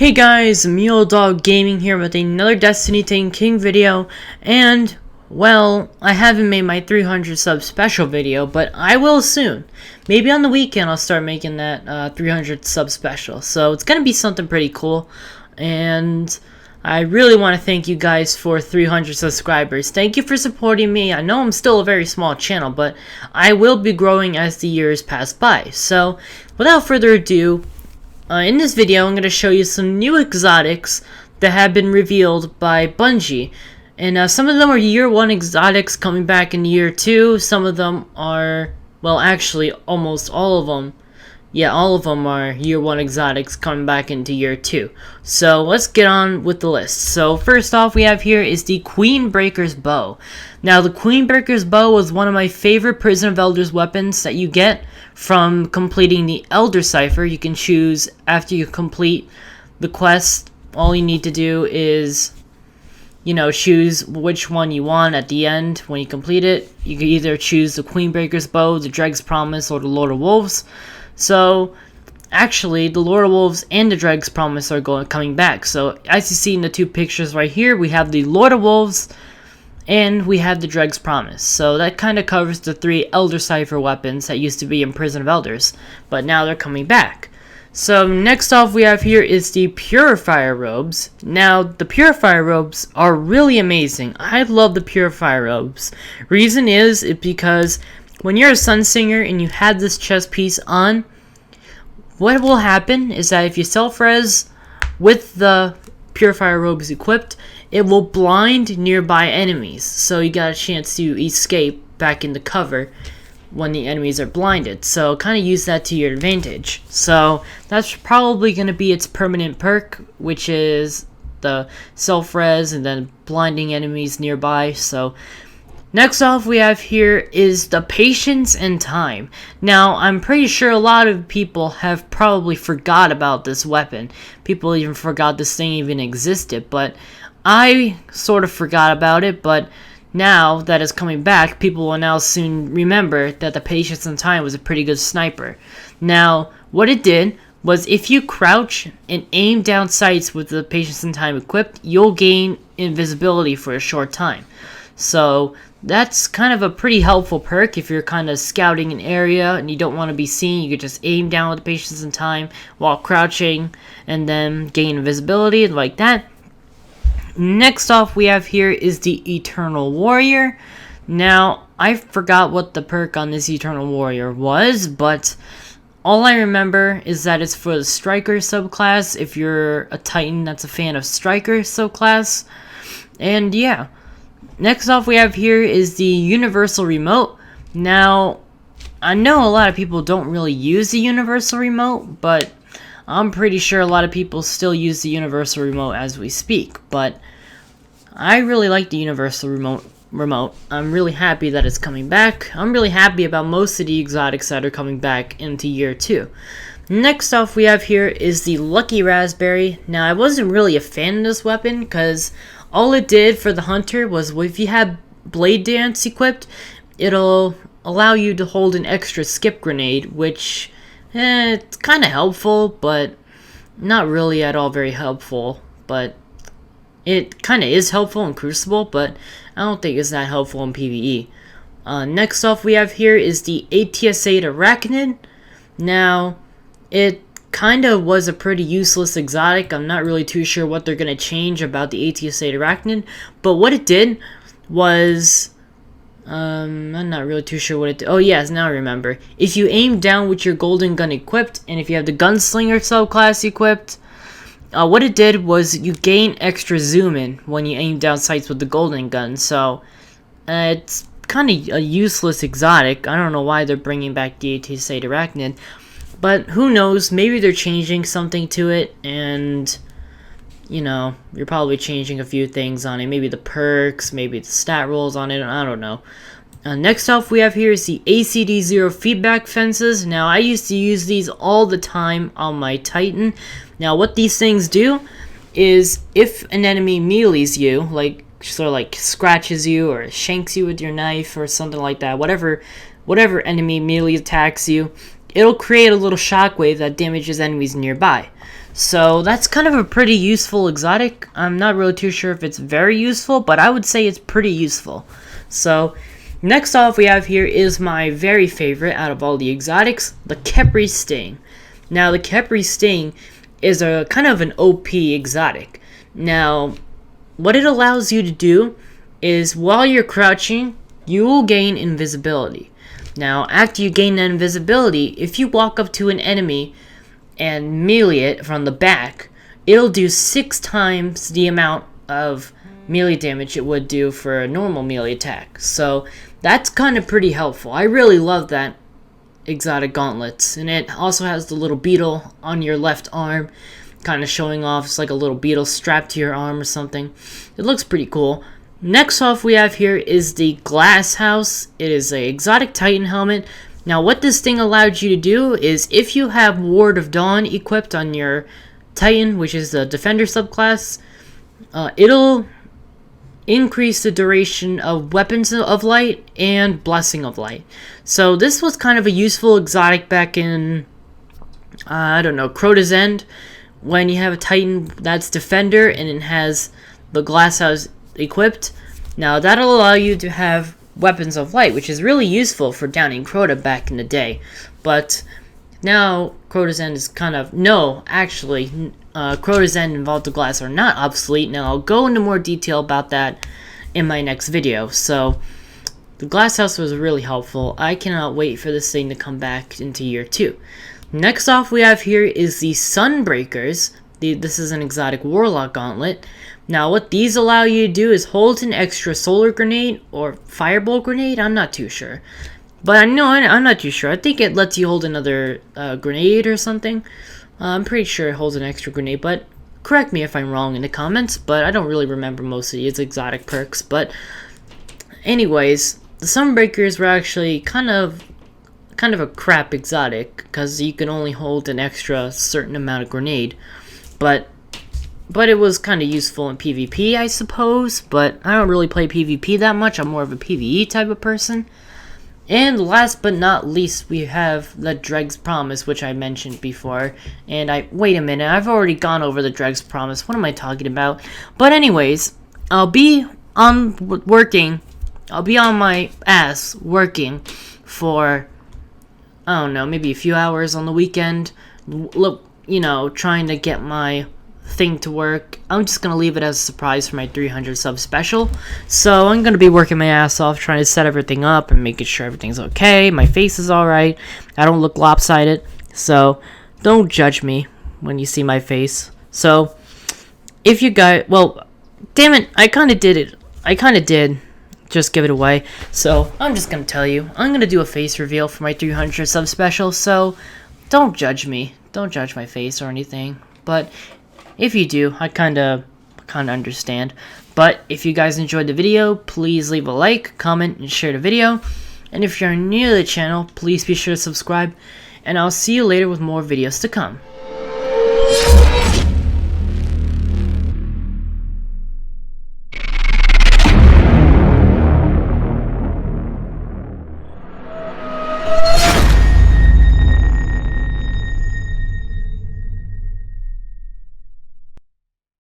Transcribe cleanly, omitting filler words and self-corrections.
Hey guys, Mule Dog Gaming here with another Destiny Taken King video, and, well, I haven't made my 300 sub special video, but I will soon. Maybe on the weekend I'll start making that 300 sub special, so it's gonna be something pretty cool, and I really want to thank you guys for 300 subscribers. Thank you for supporting me. I know I'm still a very small channel, but I will be growing as the years pass by. So, without further ado, in this video, I'm going to show you some new exotics that have been revealed by Bungie. And some of them are year 1 exotics coming back in year 2. Some of them are, well, actually, almost all of them. Yeah, all of them are year 1 exotics coming back into year 2. So, let's get on with the list. So, first off we have here is the Queenbreaker's Bow. Now, the Queenbreaker's Bow was one of my favorite Prison of Elders weapons that you get from completing the Elder Cipher. You can choose, after you complete the quest, all you need to do is, choose which one you want at the end when you complete it. You can either choose the Queenbreaker's Bow, the Dreg's Promise, or the Lord of Wolves. So, actually, the Lord of Wolves and the Dreg's Promise are coming back. So, as you see in the two pictures right here, we have the Lord of Wolves and we have the Dreg's Promise. So, that kind of covers the 3 Elder Cipher weapons that used to be in Prison of Elders, but now they're coming back. So, next off we have here is the Purifier Robes. Now, the Purifier Robes are really amazing. I love the Purifier Robes. Reason is because when you're a Sunsinger and you have this chest piece on, what will happen is that if you self-res with the Purifier Robes equipped, it will blind nearby enemies. So you got a chance to escape back into cover when the enemies are blinded. So kind of use that to your advantage. So that's probably going to be its permanent perk, which is the self-res and then blinding enemies nearby. So next off we have here is the Patience and Time. Now, I'm pretty sure a lot of people have probably forgot about this weapon. People even forgot this thing even existed, but I sort of forgot about it, but now that it's coming back, people will now soon remember that the Patience and Time was a pretty good sniper. Now, what it did was if you crouch and aim down sights with the Patience and Time equipped, you'll gain invisibility for a short time. So that's kind of a pretty helpful perk if you're kind of scouting an area and you don't want to be seen. You could just aim down with the Patience and Time while crouching and then gain invisibility like that. Next off we have here is the Eternal Warrior. Now, I forgot what the perk on this Eternal Warrior was, but all I remember is that it's for the Striker subclass, if you're a Titan that's a fan of Striker subclass. And yeah. Next off we have here is the Universal Remote. Now, I know a lot of people don't really use the Universal Remote, but I'm pretty sure a lot of people still use the Universal Remote as we speak. But I really like the Universal Remote. I'm really happy that it's coming back. I'm really happy about most of the exotics that are coming back into year 2. Next off we have here is the Lucky Raspberry. Now, I wasn't really a fan of this weapon because all it did for the hunter was, if you have Blade Dance equipped, it'll allow you to hold an extra skip grenade, which, it's kind of helpful, but not really at all very helpful. But it kind of is helpful in Crucible, but I don't think it's that helpful in PvE. Next off we have here is the ATS-8 Arachnid. Now, it kind of was a pretty useless exotic. I'm not really too sure what they're going to change about the ATS-8 Arachnid, but what it did was, I'm not really too sure what it did. Oh yes, now I remember. If you aim down with your golden gun equipped, and if you have the Gunslinger subclass equipped, what it did was you gain extra zoom in when you aim down sights with the golden gun. So it's kind of a useless exotic. I don't know why they're bringing back the ATS-8 Arachnid. But who knows, maybe they're changing something to it, and, you're probably changing a few things on it. Maybe the perks, maybe the stat rolls on it, I don't know. Next off we have here is the ACD0 feedback fences. Now, I used to use these all the time on my Titan. Now, what these things do is if an enemy melees you, sort of like scratches you or shanks you with your knife or something like that, whatever enemy melee attacks you, it'll create a little shockwave that damages enemies nearby. So that's kind of a pretty useful exotic. I'm not really too sure if it's very useful, but I would say it's pretty useful. So next off we have here is my very favorite out of all the exotics, the Khepri Sting. Now the Khepri Sting is a kind of an OP exotic. Now what it allows you to do is while you're crouching, you will gain invisibility. Now after you gain that invisibility, if you walk up to an enemy and melee it from the back, it'll do 6 times the amount of melee damage it would do for a normal melee attack. So that's kind of pretty helpful. I really love that exotic gauntlets, and it also has the little beetle on your left arm, kind of showing off. It's like a little beetle strapped to your arm or something. It looks pretty cool. Next off we have here is the Glass House. It is a exotic Titan helmet. Now what this thing allowed you to do is if you have Ward of Dawn equipped on your Titan, which is the Defender subclass, it'll increase the duration of Weapons of Light and Blessing of Light. So this was kind of a useful exotic back in, I don't know, Crota's End, when you have a Titan that's Defender and it has the Glass House equipped. Now that'll allow you to have Weapons of Light, which is really useful for downing Crota back in the day. But now Crota's End is kind of, no, actually, Crota's End and Vault of Glass are not obsolete. Now I'll go into more detail about that in my next video. So the Glass House was really helpful. I cannot wait for this thing to come back into year 2. Next off we have here is the Sunbreakers. This is an exotic Warlock gauntlet. Now what these allow you to do is hold an extra solar grenade or fireball grenade. I'm not too sure, but I'm not too sure. I think it lets you hold another grenade or something. I'm pretty sure it holds an extra grenade, but correct me if I'm wrong in the comments. But I don't really remember most of these exotic perks. But anyways, the Sunbreakers were actually kind of a crap exotic because you can only hold an extra certain amount of grenade, but it was kind of useful in PvP, I suppose. But I don't really play PvP that much. I'm more of a PvE type of person. And last but not least, we have the Dreg's Promise, which I mentioned before. And wait a minute, I've already gone over the Dreg's Promise. What am I talking about? But anyways, I'll be on my ass working for, I don't know, maybe a few hours on the weekend. Look, you know, trying to get my thing to work. I'm just gonna leave it as a surprise for my 300 sub special. So I'm gonna be working my ass off trying to set everything up and making sure everything's okay. My face is alright. I don't look lopsided. So don't judge me when you see my face. So if you guys, well, damn it, I kinda did just give it away. So I'm just gonna tell you, I'm gonna do a face reveal for my 300 sub special. So don't judge me. Don't judge my face or anything. But if you do, I kinda understand. But if you guys enjoyed the video, please leave a like, comment, and share the video. And if you're new to the channel, please be sure to subscribe. And I'll see you later with more videos to come.